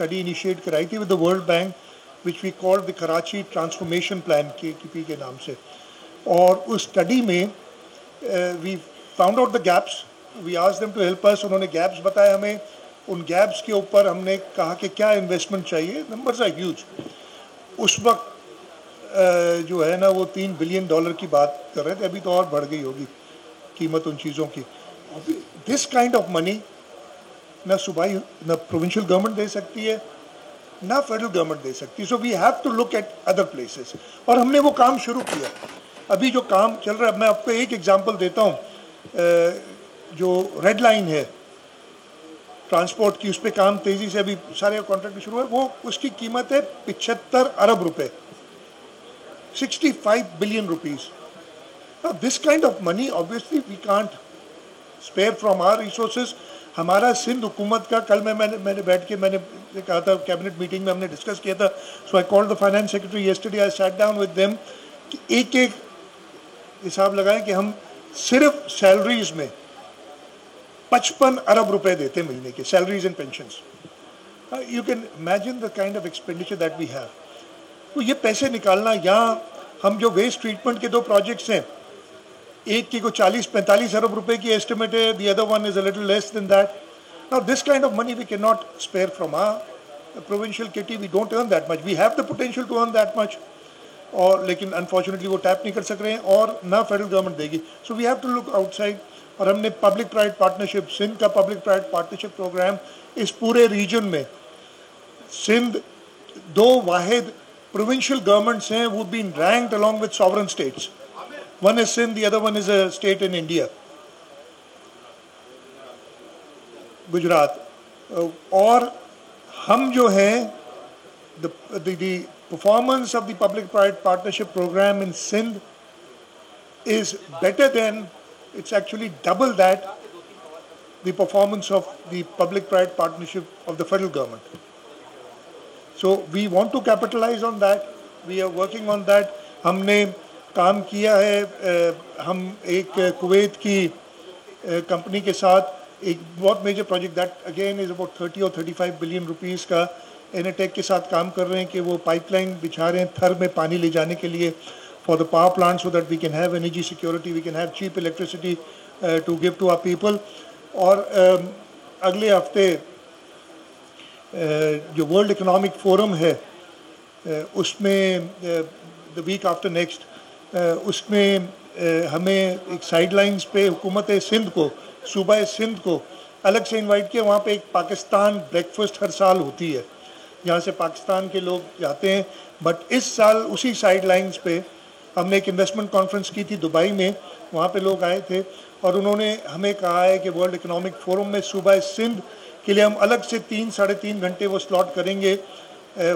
Study initiate कराई थी with the World Bank which we called the Karachi transformation plan KTP के नाम से। और उस स्टडी में we found out the gaps, we asked them to help us. उन्होंने गैप्स बताए हमें, उन गैप्स के ऊपर हमने कहा कि क्या इन्वेस्टमेंट चाहिए। Numbers are huge. उस वक्त जो है ना वो $3 बिलियन की बात कर रहे थे, अभी तो और बढ़ गई होगी कीमत उन चीज़ों की। दिस काइंड ऑफ मनी ना सूबाई ना प्रोविंशियल गवर्नमेंट दे सकती है, ना फेडरल गवर्नमेंट दे सकती है। So we have to look at other places, और हमने वो काम शुरू किया। अभी जो काम चल रहा है, मैं आपको एक एग्जांपल देता हूँ। जो रेड लाइन है ट्रांसपोर्ट की, उस पर काम तेज़ी से अभी सारे कॉन्ट्रैक्ट शुरू है। वो उसकी कीमत है 75 अरब रुपए, 65 billion rupees. This kind of money obviously we can't spare from our resources. हमारा सिंध हुकूमत का, कल मैंने बैठ के मैंने कहा था, कैबिनेट मीटिंग में हमने डिस्कस किया था। So I called the finance secretary yesterday, I sat down with them कि एक एक हिसाब लगाएं कि हम सिर्फ सैलरीज में 55 अरब रुपए देते महीने के, salaries and pensions. You can imagine the kind of expenditure that we have. तो ये पैसे निकालना, यहाँ हम जो वेस्ट ट्रीटमेंट के 2 प्रोजेक्ट्स हैं, एक की को 40-45 अरब रुपए की एस्टिमेट है, the other one is a little less than that. Now this kind of money we can not spare from our provincial kitty. We don't earn that much, we have the potential to earn that much, और लेकिन unfortunately वो tap नहीं कर सक रहे हैं, और ना फेडरल गवर्नमेंट देगी। So we have to look outside. और हमने पब्लिक प्राइवेट पार्टनरशिप, सिंध का पब्लिक प्राइवेट पार्टनरशिप प्रोग्राम, इस पूरे रीजन में सिंध 2 वाहिद provincial governments हैं who've been ranked along with sovereign states. One is Sindh, the other one is a state in India, Gujarat. और हम जो हैं, the performance of the public-private partnership program in Sindh is better than, it's actually double that, the performance of the public-private partnership of the federal government. So we want to capitalize on that. We are working on that. हमने काम किया है, हम एक Kuwait की company के साथ एक बहुत major project, that again is about 30 और 35 बिलियन रुपीज़ का, एनेटेक के साथ काम कर रहे हैं कि वो पाइपलाइन बिछा रहे हैं थर में पानी ले जाने के लिए, for the power plant, so that we can have energy security, we can have cheap electricity to give to our people. और अगले हफ्ते जो वर्ल्ड इकोनॉमिक फोरम है, उसमें द वीक आफ्टर नेक्स्ट, उसमें हमें एक साइडलाइंस पे हुकूमत सिंध को, सूबा सिंध को अलग से इनवाइट किया। वहाँ पे एक पाकिस्तान ब्रेकफास्ट हर साल होती है, जहाँ से पाकिस्तान के लोग जाते हैं। बट इस साल उसी साइडलाइंस पे हमने एक इन्वेस्टमेंट कॉन्फ्रेंस की थी दुबई में, वहाँ पे लोग आए थे, और उन्होंने हमें कहा है कि वर्ल्ड इकोनॉमिक फोरम में सूबा सिंध के लिए हम अलग से 3-3.5 घंटे वो स्लॉट करेंगे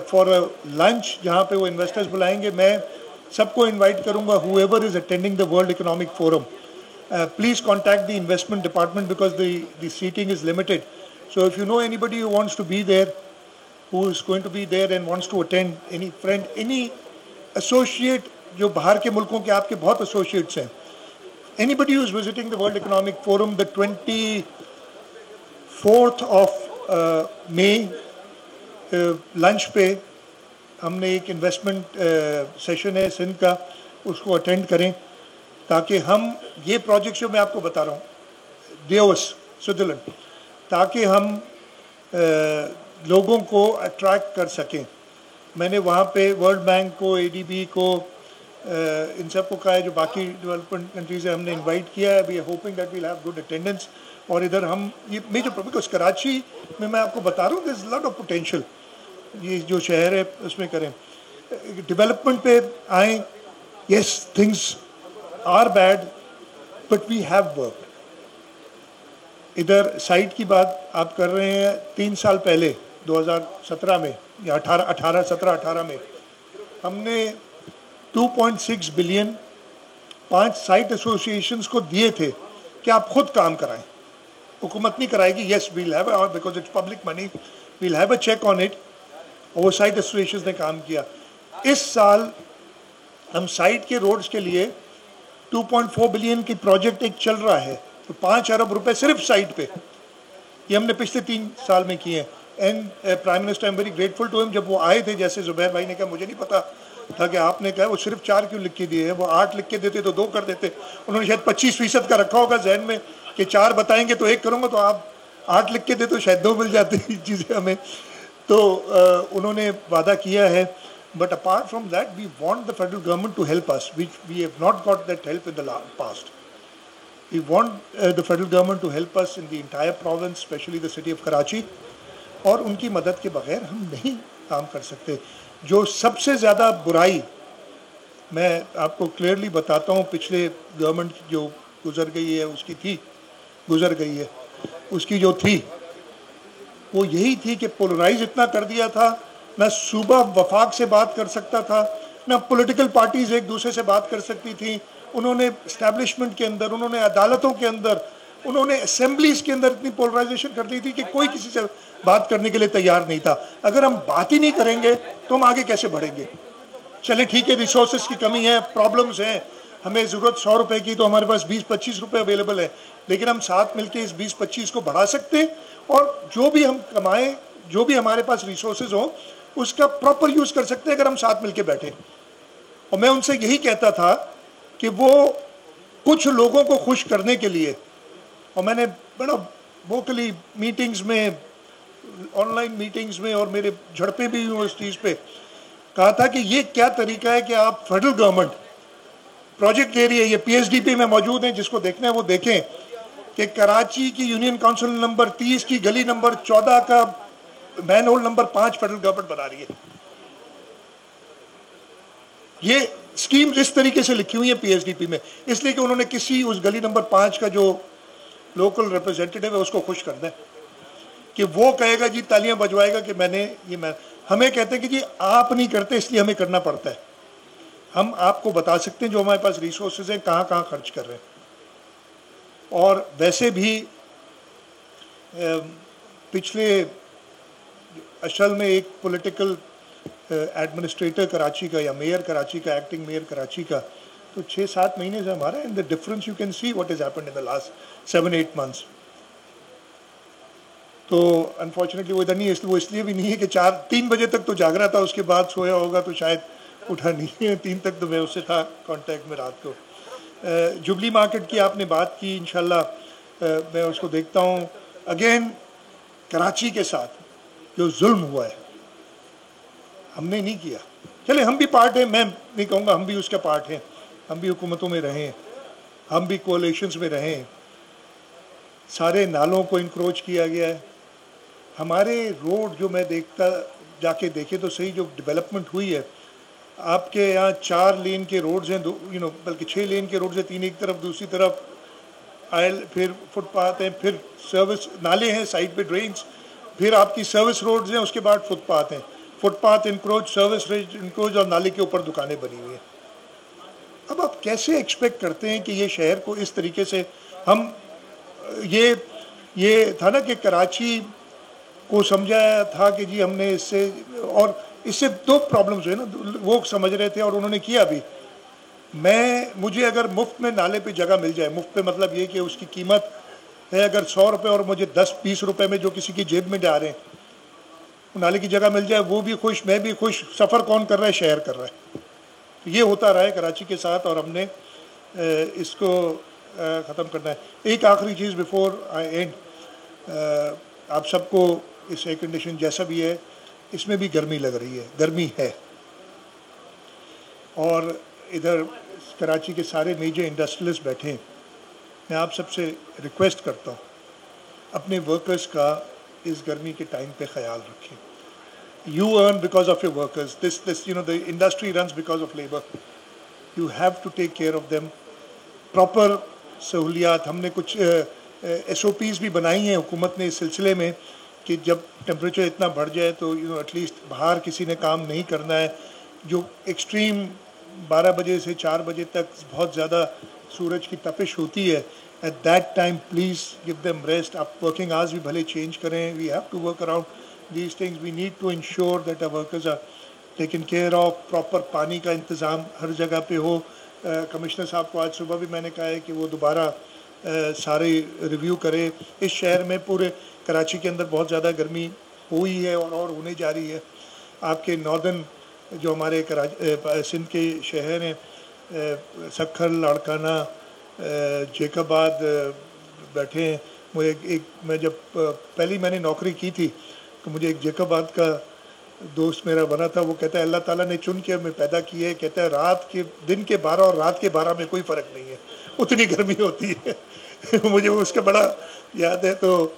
फॉर लंच, जहाँ पे वो इन्वेस्टर्स बुलाएंगे। मैं सबको इनवाइट करूँगा, whoever is attending the World Economic Forum, please contact the investment department because the seating is limited. So if you know anybody who wants to be there, who is going to be there and wants to attend, any friend, any associate, जो बाहर के मुल्कों के आपके बहुत associates हैं, anybody who is visiting the World Economic Forum, the 24th of May, lunch पे हमने एक इन्वेस्टमेंट सेशन है सिंध का, उसको अटेंड करें, ताकि हम ये प्रोजेक्ट जो मैं आपको बता रहा हूँ, देओस स्विट्जरलैंड, ताकि हम लोगों को अट्रैक्ट कर सकें। मैंने वहाँ पे वर्ल्ड बैंक को, ADB को, इन सब को कहा है, जो बाकी डेवलपमेंट कंट्रीज है, हमने इनवाइट किया है। We are hoping that we'll have good attendance. और इधर हम ये मेजर बिकॉज कराची में मैं आपको बता रहा हूँ, there is lot of potential, ये जो शहर है उसमें करें, डेवलपमेंट पे आए। Yes, things are bad but we have work. इधर साइट की बात आप कर रहे हैं, 3 साल पहले 2017 में या 17-18 में हमने 2.6 बिलियन 5 साइट एसोसिएशंस को दिए थे कि आप खुद काम कराएं, हुकूमत नहीं कराएगी। Yes, we'll have, because it's public money, we'll have a check on it. और वो साइट एसोसिएशंस ने काम किया। इस साल हम साइट के रोड्स के लिए 2.4 बिलियन की प्रोजेक्ट एक चल रहा है, तो 5 अरब रुपए सिर्फ साइट पे, ये हमने पिछले 3 साल में किए हैं। And prime minister I am very grateful to him, जब वो आए थे, जैसे जुबैर भाई ने कहा मुझे नहीं पता था कि आपने कहा वो सिर्फ 4 क्यों लिख के दिए हैं, वो 8 लिख के देते तो 2 कर देते। उन्होंने शायद 25% का रखा होगा जहन में कि 4 बताएंगे तो 1 करूँगा, तो आप 8 लिख के दे तो शायद 2 मिल जाती चीज़ें हमें। तो उन्होंने वादा किया है, but apart from that we want the federal government to help us, we have not got that help in the past. We want the federal government to help us in the entire province, specially the city of Karachi, और उनकी मदद के बगैर हम नहीं काम कर सकते। जो सबसे ज़्यादा बुराई मैं आपको क्लियरली बताता हूँ, पिछले गवर्नमेंट जो गुजर गई है उसकी जो थी वो यही थी कि पोलराइज इतना कर दिया था, ना सूबा वफाक से बात कर सकता था, ना पॉलिटिकल पार्टीज एक दूसरे से बात कर सकती थी। उन्होंने एस्टैब्लिशमेंट के अंदर, उन्होंने अदालतों के अंदर, उन्होंने असेंबलीज के अंदर इतनी पोलराइजेशन कर दी थी कि कोई किसी से बात करने के लिए तैयार नहीं था। अगर हम बात ही नहीं करेंगे तो हम आगे कैसे बढ़ेंगे? चले ठीक है, रिसोर्सेज की कमी है, प्रॉब्लम्स हैं, हमें ज़रूरत 100 रुपए की, तो हमारे पास 20-25 रुपए अवेलेबल है, लेकिन हम साथ मिलकर इस 20-25 को बढ़ा सकते हैं, और जो भी हम कमाएं, जो भी हमारे पास रिसोर्सेज हो, उसका प्रॉपर यूज़ कर सकते हैं अगर हम साथ मिलकर बैठे। और मैं उनसे यही कहता था कि वो कुछ लोगों को खुश करने के लिए, और मैंने बड़ा वोकली मीटिंग्स में, ऑनलाइन मीटिंग्स में, और मेरे झड़पे भी हुए उस चीज़ पे, कहा था कि ये क्या तरीका है कि आप फेडरल गवर्नमेंट प्रोजेक्ट ले रही है, ये पीएसडीपी में मौजूद है, जिसको देखना है वो देखें, कि कराची की यूनियन काउंसिल नंबर 30 की गली नंबर 14 का manhole number 5 federal government बना रही है। ये स्कीम्स इस तरीके से लिखी हुई है पीएसडीपी में, इसलिए कि उन्होंने किसी उस गली नंबर 5 का जो लोकल रिप्रेजेंटेटिव है उसको खुश करना है, कि वो कहेगा जी, तालियां बजवाएगा कि मैं हमें कहते हैं कि जी आप नहीं करते इसलिए हमें करना पड़ता है। हम आपको बता सकते हैं जो हमारे पास रिसोर्सेज हैं कहाँ कहाँ खर्च कर रहे हैं। और वैसे भी पिछले असल में एक पॉलिटिकल एडमिनिस्ट्रेटर कराची का, या मेयर कराची का, एक्टिंग मेयर कराची का, तो 6-7 महीने से हमारा, and the difference you can see what is happened in the last 7-8 months. तो अनफॉर्चुनेटली वो इधर नहीं है, इसलिए वो इसलिए भी नहीं है कि 3 बजे तक तो जाग रहा था, उसके बाद सोया होगा तो शायद उठा नहीं है। 3 तक तो मैं उससे था कांटेक्ट में रात को। जुबली मार्केट की आपने बात की, इंशाल्लाह मैं उसको देखता हूँ। अगेन कराची के साथ जो जुल्म हुआ है हमने नहीं किया, चले हम भी पार्ट हैं, मैं नहीं कहूँगा हम भी उसका पार्ट हैं, हम भी हुकूमतों में रहें, हम भी कोalitions में रहें, सारे नालों को इंक्रोच किया गया है। हमारे रोड जो मैं देखता, जाके देखे तो सही, जो डेवलपमेंट हुई है, आपके यहाँ 4 लेन के रोड्स हैं, बल्कि 6 लेन के रोड्स हैं, 3 एक तरफ, दूसरी तरफ आयल, फिर फुटपाथ हैं, फिर सर्विस नाले हैं साइड पे, ड्रेन्स, फिर आपकी सर्विस रोड्स हैं, उसके बाद फुटपाथ हैं, फुटपाथ इंक्रोच, सर्विस इंक्रोच, और नाले के ऊपर दुकानें बनी हुई हैं। अब आप कैसे एक्सपेक्ट करते हैं कि ये शहर को इस तरीके से हम, ये था ना कि कराची को समझाया था कि जी हमने इससे, और इससे 2 प्रॉब्लम्स हुए ना, वो समझ रहे थे और उन्होंने किया भी। मुझे अगर मुफ्त में नाले पे जगह मिल जाए, मुफ्त पे मतलब ये कि उसकी कीमत है अगर 100 रुपये, और मुझे 10-20 रुपये में जो किसी की जेब में जा रहे हैं, नाले की जगह मिल जाए, वो भी खुश, मैं भी खुश। सफ़र कौन कर रहा है? शहर कर रहा है। तो ये होता रहा है कराची के साथ, और हमने इसको ख़त्म करना है। एक आखिरी चीज़ बिफोर आई एंड, आप सबको इस एयर कंडीशन जैसा भी है, इसमें भी गर्मी लग रही है, गर्मी है, और इधर कराची के सारे मेजर इंडस्ट्रियलिस्ट बैठे हैं। मैं आप सबसे रिक्वेस्ट करता हूँ, अपने वर्कर्स का इस गर्मी के टाइम पे ख्याल रखें। You earn because of your workers. The industry runs because of labor. You have to take care of them. Proper सहूलियात, हमने कुछ SOPs भी बनाई हैं हुकूमत ने इस सिलसिले में, कि जब टेम्परेचर इतना बढ़ जाए तो एटलीस्ट बाहर किसी ने काम नहीं करना है। जो एक्सट्रीम 12 बजे से 4 बजे तक बहुत ज़्यादा सूरज की तपिश होती है, at that time please give them rest. आप वर्किंग आवर्स भी भले चेंज करें, we have to work around these things. We need to ensure that our workers are taken care of. Proper पानी का इंतज़ाम हर जगह पे हो। कमिश्नर साहब को आज सुबह भी मैंने कहा है कि वो दोबारा सारे रिव्यू करे। इस शहर में, पूरे कराची के अंदर बहुत ज़्यादा गर्मी हुई है और होने जा रही है। आपके नॉर्दर्न जो हमारे सिंध के शहर हैं, सखर, लाड़काना, जेकाबाद बैठे हैं। मुझे मैं जब पहली मैंने नौकरी की थी तो मुझे एक जेकाबाद का दोस्त मेरा बना था। वो कहता है अल्लाह ताला ने चुन के हमें पैदा किया है, कहता है दिन के 12 और रात के 12 में कोई फ़र्क नहीं है, उतनी गर्मी होती है। मुझे उसका बड़ा याद है। तो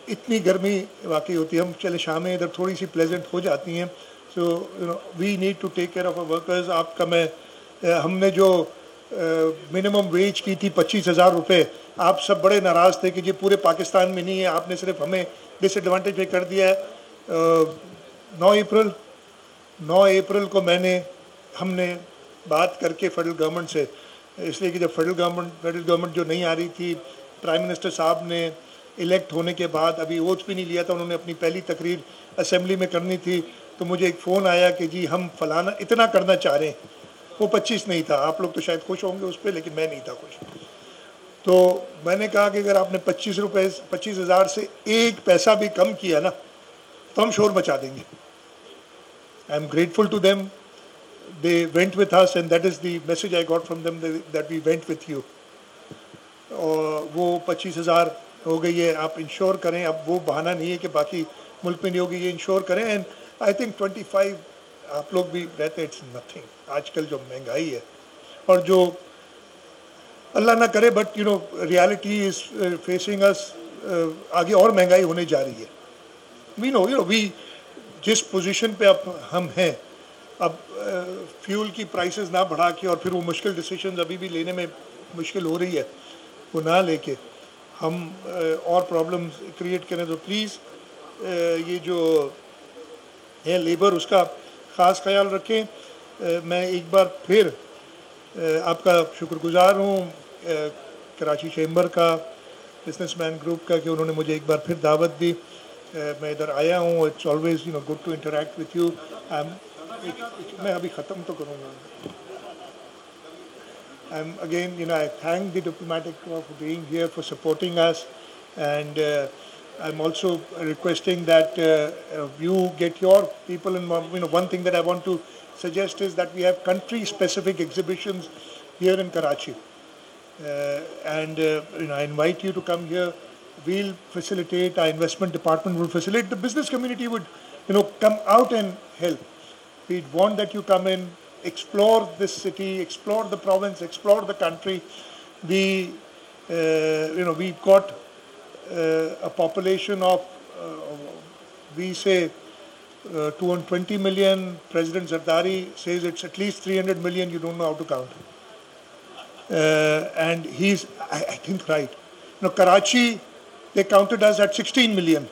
इतनी गर्मी वाकई होती है। हम चले शामें इधर थोड़ी सी प्लेजेंट हो जाती हैं। So we need to take care of our workers. आपका हमने जो मिनिमम वेज की थी 25,000 रुपये, आप सब बड़े नाराज़ थे कि ये पूरे पाकिस्तान में नहीं है, आपने सिर्फ हमें डिसएडवांटेज पे कर दिया है। 9 अप्रैल को हमने बात करके फेडरल गवर्नमेंट से, इसलिए कि जब फेडरल गवर्नमेंट जो नहीं आ रही थी, प्राइम मिनिस्टर साहब ने इलेक्ट होने के बाद अभी ओथ भी नहीं लिया था, उन्होंने अपनी पहली तकरीर असेंबली में करनी थी। तो मुझे एक फ़ोन आया कि जी हम फलाना इतना करना चाह रहे हैं। वो 25 नहीं था, आप लोग तो शायद खुश होंगे उस पर, लेकिन मैं नहीं था खुश। तो मैंने कहा कि अगर आपने 25,000 से एक पैसा भी कम किया ना तो हम शोर मचा देंगे। I am grateful to them, they went with us and that is the message I got from them, that we went with you. और वो 25,000 हो गई है। आप इंश्योर करें, अब वो बहाना नहीं है कि बाकी मुल्क में नहीं होगी, ये इंश्योर करें। एंड आई थिंक 25 आप लोग भी रहते, इट्स नथिंग। आजकल जो महंगाई है और जो अल्लाह ना करे बट रियलिटी इज फेसिंग अस, आगे और महंगाई होने जा रही है। वी जिस पोजीशन पे अब हम हैं, अब फ्यूल की प्राइसेस ना बढ़ा के और फिर वो मुश्किल डिसीजंस अभी भी लेने में मुश्किल हो रही है, वो ना लेके हम और प्रॉब्लम्स क्रिएट करें। तो प्लीज़ ये जो है लेबर, उसका ख़ास ख्याल रखें। मैं एक बार फिर आपका शुक्रगुजार हूँ कराची चैम्बर का, बिजनेसमैन ग्रुप का, कि उन्होंने मुझे एक बार फिर दावत दी। मैं इधर आया हूँ। It's always good to interact with you. मैं अभी ख़त्म तो करूँगा। Again, I thank the diplomatic corps for being here, for supporting us, and I'm also requesting that you get your people involved. One thing that I want to suggest is that we have country-specific exhibitions here in Karachi, and I invite you to come here. We'll facilitate. Our investment department will facilitate. The business community would, come out and help. We'd want that you come in, explore this city, explore the province, explore the country. We've got a population of, we say, 220 million. President Zardari says it's at least 300 million. You don't know how to count. And he's, I think, right. Karachi, they counted us at 16 million.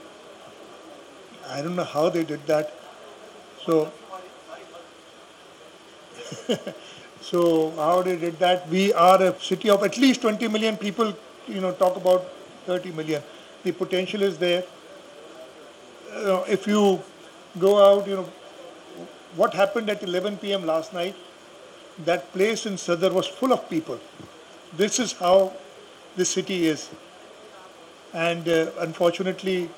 I don't know how they did that. So how they did that? We are a city of at least 20 million people. Talk about 30 million. The potential is there. If you go out, what happened at 11 p.m. last night? That place in Sadr was full of people. This is how this city is. And unfortunately,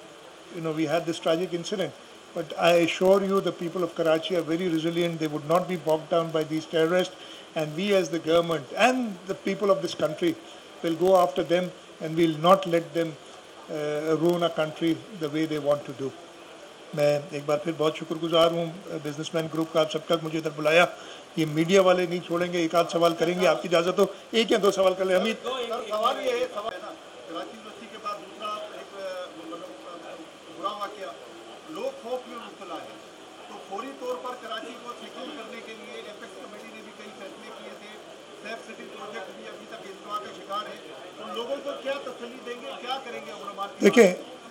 we had this tragic incident. But I assure you, the people of Karachi are very resilient. They would not be bogged down by these terrorists. And we as the government and the people of this country will go after them and will not let them ruin our country the way they want to do. मैं एक बार फिर बहुत शुक्रगुजार हूँ businessman group का, आप सबका मुझे इधर बुलाया। ये मीडिया वाले नहीं छोड़ेंगे, एक आध सवाल करेंगे, आपकी इजाज़त हो एक या दो सवाल कर ले। हमीद, सवाल ये है, कराची यूनिवर्सिटी के बाद दूसरा एक बुरा वाक़या, लोग खौफ में मुब्तला है। तो फौरी तौर पर कराची को सिक्योर करने के लिए एपेक्स कमेटी ने भी कई फैसले किए थे। सेफ सिटी प्रोजेक्ट भी अभी तक इल्ज़ाम का शिकार है। तो लोगों को क्या तसल्ली देंगे, क्या करेंगे?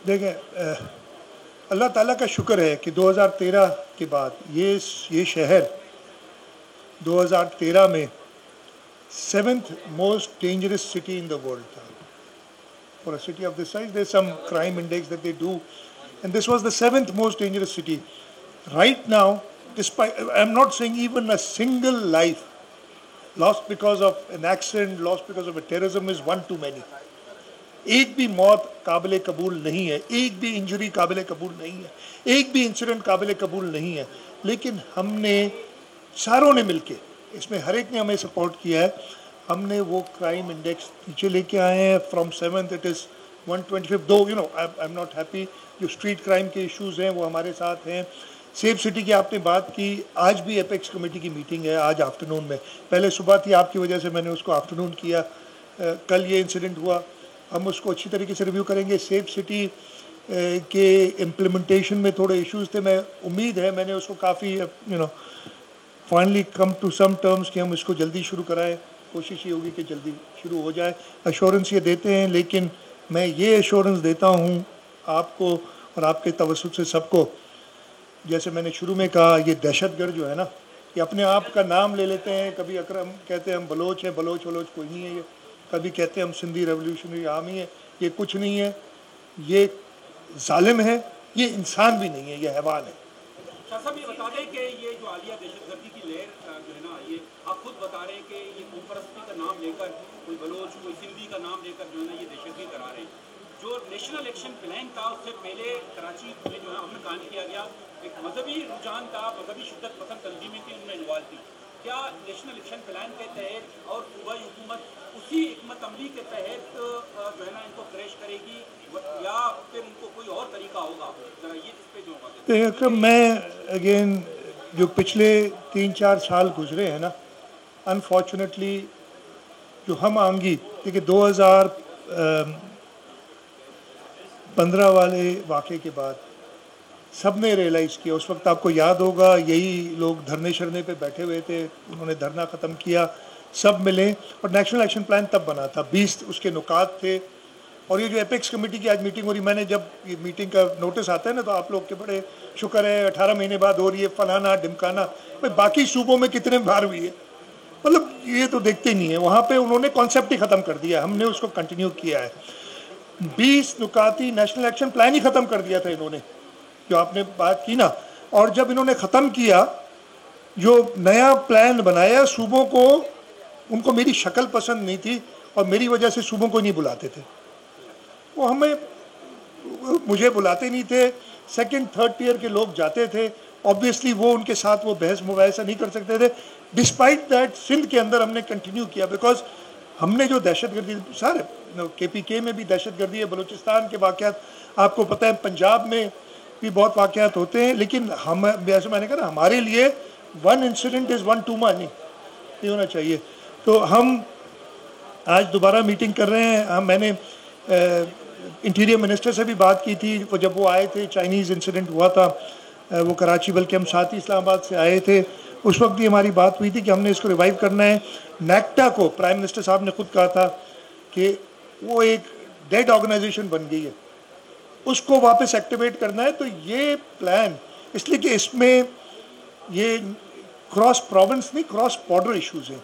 देखें, अल्लाह ताला का शुक्र है कि 2013 के बाद ये शहर 2013 में 7th most dangerous city in the world था। For a city of this size, there's some crime index that they do, and this was the 7th most dangerous city. Right now, despite, I'm not saying even a single life lost because of an accident, lost because of a terrorism is one too many. एक भी मौत काबिल कबूल नहीं है, एक भी injury काबिल कबूल नहीं है, एक भी इंसिडेंट काबिल कबूल नहीं है। लेकिन हमने सारों ने मिलके, इसमें हर एक ने हमें सपोर्ट किया है। हमने वो क्राइम इंडेक्स नीचे लेके आए हैं। From 7th it is 125। दो आई एम नॉट हैप्पी, जो स्ट्रीट क्राइम के इश्यूज़ हैं वो हमारे साथ हैं। सेफ सिटी की आपने बात की, आज भी एपेक्स कमेटी की मीटिंग है, आज आफ्टरनून में। पहले सुबह थी, आपकी वजह से मैंने उसको आफ्टरनून किया। कल ये इंसिडेंट हुआ, हम उसको अच्छी तरीके से रिव्यू करेंगे। सेफ सिटी के इम्प्लीमेंटेशन में थोड़े इश्यूज थे, मैं उम्मीद है मैंने उसको काफ़ी finally come to some terms कि हम इसको जल्दी शुरू कराएं। कोशिश ये होगी कि जल्दी शुरू हो जाए। एश्योरेंस ये देते हैं, लेकिन मैं ये एश्योरेंस देता हूँ आपको और आपके तवज्जुह से सबको, जैसे मैंने शुरू में कहा, ये दहशतगर्द जो है ना, ये अपने आप का नाम ले लेते हैं। कभी अकरम कहते हैं हम बलोच हैं, बलोच वलोच कोई नहीं है ये। कभी कहते हैं हम सिंधी रेवोल्यूशनरी आर्मी है, ये कुछ नहीं है। ये जालिम है, ये इंसान भी नहीं है, ये हैवान है। शाह साहब, ये बता दें कि ये जो आलिया दहशतगर्दी की लहर जो है ना, ये आप खुद बता रहे हैं कि ये कौमपरस्ती का नाम लेकर, कोई बलोच कोई सिंधी का नाम लेकर जो है ना ये दहशतगर्दी करा रहे हैं। जो नेशनल एक्शन प्लान था उससे पहले कराची में जो है अमन कायम किया गया, एक मजहबी रुझान था, मजहबी शिद्दत पसंद तंजीमें थी, उनमें इन्वॉल्व थी। क्या नेशनल एक्शन प्लान के तहत और सूबाई हुकूमत उसी हिकमत अमली के तहत जो है ना इनको क्रैश करेगी, या फिर उनको कोई और तरीका होगा? जरा ये इस पे जो मैं अगेन, जो पिछले 3-4 साल गुजरे हैं ना, अनफॉर्चुनेटली जो हम आंगी, देखिए 2015 वाले वाक़े के बाद सब ने रियलाइज़ किया। उस वक्त आपको याद होगा, यही लोग धरने शरने पे बैठे हुए थे, उन्होंने धरना ख़त्म किया, सब मिले और नेशनल एक्शन प्लान तब बना था। 20 उसके नुकात थे। और ये जो एपेक्स कमेटी की आज मीटिंग हो रही, मैंने जब ये मीटिंग का नोटिस आता है ना, तो आप लोग के बड़े शुक्र है, 18 महीने बाद हो रही है, फलाना ढिमकाना। भाई बाकी सूबों में कितने बार हुई है, मतलब ये तो देखते ही नहीं है। वहाँ पे उन्होंने कॉन्सेप्ट ही ख़त्म कर दिया, हमने उसको कंटिन्यू किया है। 20 नुकाती नेशनल एक्शन प्लान ही ख़त्म कर दिया था इन्होंने, जो आपने बात की ना। और जब इन्होंने ख़त्म किया, जो नया प्लान बनाया सूबों को, उनको मेरी शक्ल पसंद नहीं थी और मेरी वजह से सूबों को नहीं बुलाते थे। वो मुझे बुलाते नहीं थे। सेकंड थर्ड टियर के लोग जाते थे, ऑब्वियसली वो उनके साथ वो बहस मुबाहिसा नहीं कर सकते थे। डिस्पाइट दैट सिंध के अंदर हमने कंटिन्यू किया, बिकॉज हमने जो दहशतगर्दी, सारे KPK में भी दहशतगर्दी है, बलूचिस्तान के वाक़यात आपको पता है, पंजाब में भी बहुत वाक़यात होते हैं। लेकिन हम, जैसे मैंने कहा ना, हमारे लिए one incident is one two money, नहीं होना चाहिए। तो हम आज दोबारा मीटिंग कर रहे हैं। मैंने इंटीरियर मिनिस्टर से भी बात की थी, वो जब वो आए थे, चाइनीज़ इंसिडेंट हुआ था, वो कराची, बल्कि हम साथ ही इस्लामाबाद से आए थे, उस वक्त भी हमारी बात हुई थी कि हमने इसको रिवाइव करना है। नेक्टा को प्राइम मिनिस्टर साहब ने खुद कहा था कि वो एक डेड ऑर्गेनाइजेशन बन गई है, उसको वापस एक्टिवेट करना है। तो ये प्लान इसलिए कि इसमें ये क्रॉस प्रोविंस नहीं, क्रॉस बॉर्डर इश्यूज़ हैं।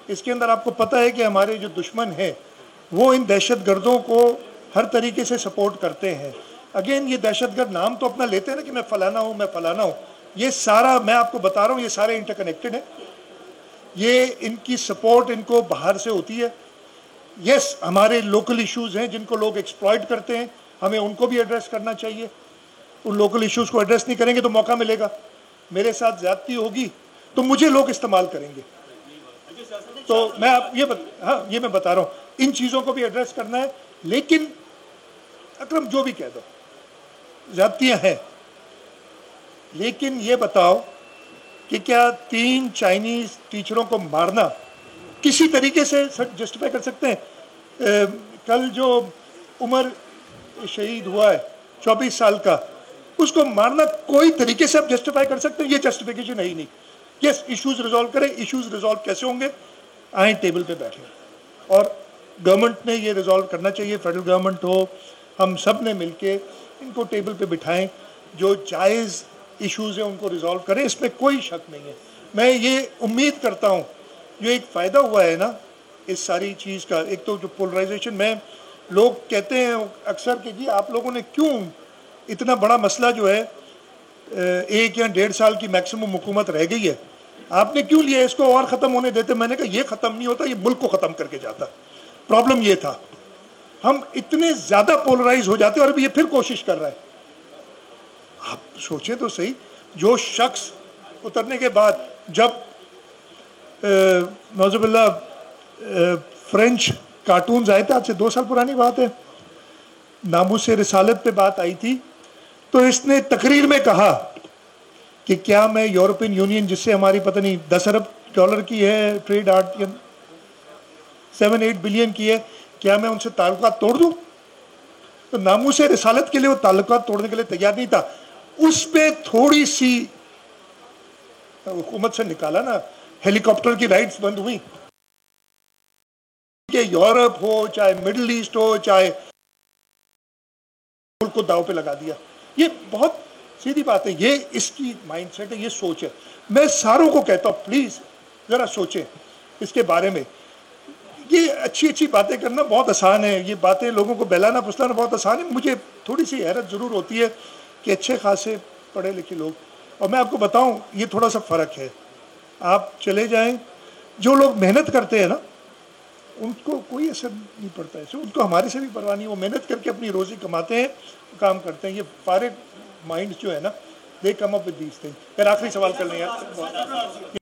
इसके अंदर आपको पता है कि हमारे जो दुश्मन हैं वो इन दहशतगर्दों को हर तरीके से सपोर्ट करते हैं। अगेन, ये दहशतगर्द नाम तो अपना लेते हैं ना कि मैं फ़लाना हूँ, मैं फ़लाना हूँ। ये सारा, मैं आपको बता रहा हूँ, ये सारे इंटरकनेक्टेड है। ये इनकी सपोर्ट इनको बाहर से होती है। यस, हमारे लोकल इश्यूज़ हैं जिनको लोग एक्सप्लॉइट करते हैं, हमें उनको भी एड्रेस करना चाहिए। उन लोकल इश्यूज़ को एड्रेस नहीं करेंगे तो मौका मिलेगा, मेरे साथ ज़्यादती होगी तो मुझे लोग इस्तेमाल करेंगे। तो मैं आप ये मैं बता रहा हूँ, इन चीज़ों को भी एड्रेस करना है। लेकिन अकरम जो भी कह दो, ज़्यादतियाँ हैं, लेकिन ये बताओ कि क्या 3 चाइनीज़ टीचरों को मारना किसी तरीके से जस्टिफाई कर सकते हैं? कल जो उमर शहीद हुआ है 24 साल का, उसको मारना कोई तरीके से आप जस्टिफाई कर सकते हैं? ये जस्टिफिकेशन है ही नहीं। यस, इश्यूज़ रिजॉल्व करें। इश्यूज़ रिजॉल्व कैसे होंगे? आए टेबल पे बैठे, और गवर्नमेंट ने ये रिजॉल्व करना चाहिए, फेडरल गवर्नमेंट हो, हम सब ने मिलके इनको टेबल पे बिठाएं, जो जायज़ इश्यूज़ हैं उनको रिजॉल्व करें, इसमें कोई शक नहीं है। मैं ये उम्मीद करता हूँ, जो एक फ़ायदा हुआ है ना इस सारी चीज़ का, एक तो जो पोलराइजेशन में लोग कहते हैं अक्सर कि जी आप लोगों ने क्यों इतना बड़ा मसला जो है 1 या 1.5 साल की मैक्सिमम हुकूमत रह गई है, आपने क्यों लिया, इसको और ख़त्म होने देते। मैंने कहा ये ख़त्म नहीं होता, ये मुल्क को ख़त्म करके जाता। प्रॉब्लम ये था हम इतने ज्यादा पोलराइज हो जाते हैं और अभी ये फिर कोशिश कर रहा है। आप सोचें तो सही, जो शख्स उतरने के बाद जब नौजुबिल्ला फ्रेंच कार्टून्स आए थे, आज से 2 साल पुरानी बात है, नामूस रिसालत पे बात आई थी, तो इसने तकरीर में कहा कि क्या मैं यूरोपियन यूनियन जिससे हमारी पता नहीं 10 अरब डॉलर की है ट्रेड, 7-8 बिलियन की है, क्या मैं उनसे ताल्लुकात तोड़ दूं? तो नामूस रिसालत के लिए वो ताल्लुकात तोड़ने के लिए तैयार नहीं था। उस पे थोड़ी सी हुकूमत से निकाला ना, हेलीकॉप्टर की राइड्स बंद हुई कि यूरोप हो चाहे मिडिल ईस्ट हो चाहे, मुल्क को दाव पे लगा दिया। ये बहुत सीधी बात है, ये इसकी माइंडसेट है, ये सोच है। मैं सारों को कहता हूं प्लीज जरा सोचें इसके बारे में। ये अच्छी अच्छी बातें करना बहुत आसान है, ये बातें लोगों को बहलाना फुसलाना बहुत आसान है। मुझे थोड़ी सी हैरत जरूर होती है कि अच्छे खासे पढ़े लिखे लोग, और मैं आपको बताऊं ये थोड़ा सा फर्क है। आप चले जाएं, जो लोग मेहनत करते हैं ना उनको कोई असर नहीं पड़ता है, उनको हमारे से भी परवाह नहीं, वो मेहनत करके अपनी रोजी कमाते हैं, काम करते हैं। ये फारिग माइंड जो है ना, they come up with these things. फिर आखिरी सवाल कर लें यार।